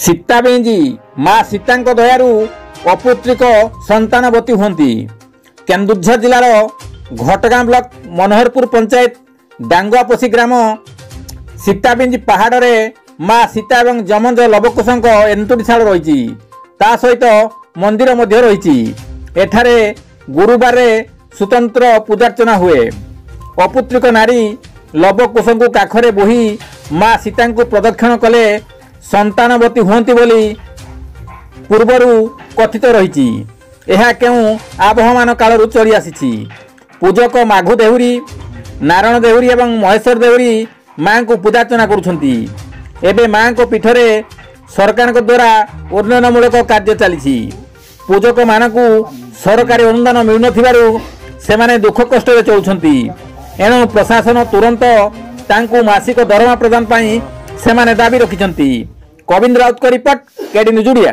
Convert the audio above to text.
Sita Benji माँ सीता दयारू अपुत्रिक संतानवती होती। Keonjhar जिलार घटगाँ block Manoharpur panchayat डांगुआपोसी ग्राम Sita Benji पहाड़ में माँ सीता और जमज लवकुश एंतुड़ीशाल रही सहित मंदिर मध्य रही। एठारे गुरुवार स्वतंत्र पूजार्चना हुए। अपुत्रिक नारी लवकुश को काखरे बोही माँ सीता को प्रदक्षिण कले संतानवती होती बोली पूर्वर कथित रही। यह क्यों आबहमान कालू चली आसी। पूजक माघु देहुरी, नारायण देहुरी और महेश्वर देहुरी माँ को पूजार्चना करुछंती। एबे माँ को पीठरे सरकार द्वारा उन्नयनमूलक कार्य चली। पूजक मानक सरकारी अनुदान मिलुनथिबारु सेमाने दुख कष्ट चलुछंती। एणु प्रशासन तुरंत तांकु मासिक दरमा प्रदान पाई सेमाने दाबी रखिछंती। कविंद्र राउत का रिपोर्ट, केडी न्यूज ओडिया।